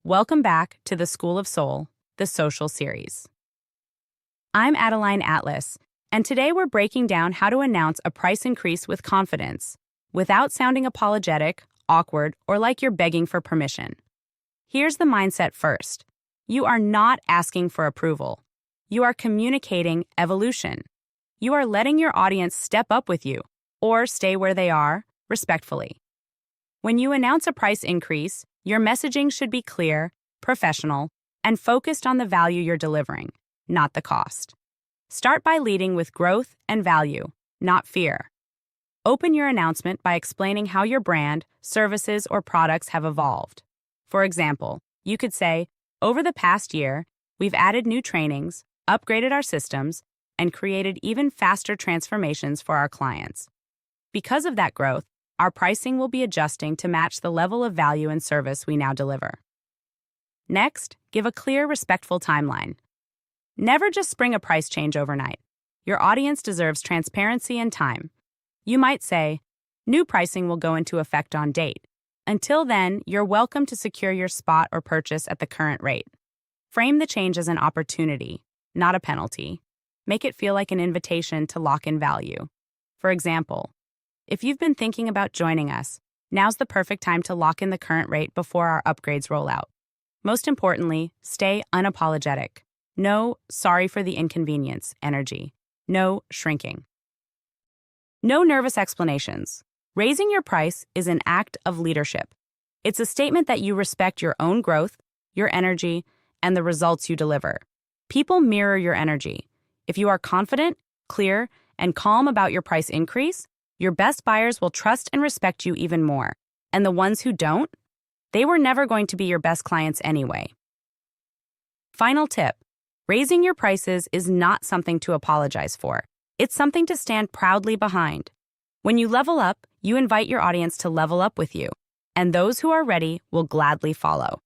Welcome back to the School of Soul, the social series. I'm ADELINE Atlas, and today we're breaking down how to announce a price increase with confidence, without sounding apologetic, awkward, or like you're begging for permission. Here's the mindset first. You are not asking for approval. You are communicating evolution. You are letting your audience step up with you, or stay where they are, respectfully. When you announce a price increase, your messaging should be clear, professional, and focused on the value you're delivering, not the cost. Start by leading with growth and value, not fear. Open your announcement by explaining how your brand, services, or products have evolved. For example, you could say, over the past year, we've added new trainings, upgraded our systems, and created even faster transformations for our clients. Because of that growth, our pricing will be adjusting to match the level of value and service we now deliver. Next, give a clear, respectful timeline. Never just spring a price change overnight. Your audience deserves transparency and time. You might say, new pricing will go into effect on date. Until then, you're welcome to secure your spot or purchase at the current rate. Frame the change as an opportunity, not a penalty. Make it feel like an invitation to lock in value. For example, if you've been thinking about joining us, now's the perfect time to lock in the current rate before our upgrades roll out. Most importantly, stay unapologetic. No "sorry for the inconvenience" energy. No shrinking. No nervous explanations. Raising your price is an act of leadership. It's a statement that you respect your own growth, your energy, and the results you deliver. People mirror your energy. If you are confident, clear, and calm about your price increase, your best buyers will trust and respect you even more. And the ones who don't, they were never going to be your best clients anyway. Final tip: raising your prices is not something to apologize for. It's something to stand proudly behind. When you level up, you invite your audience to level up with you, and those who are ready will gladly follow.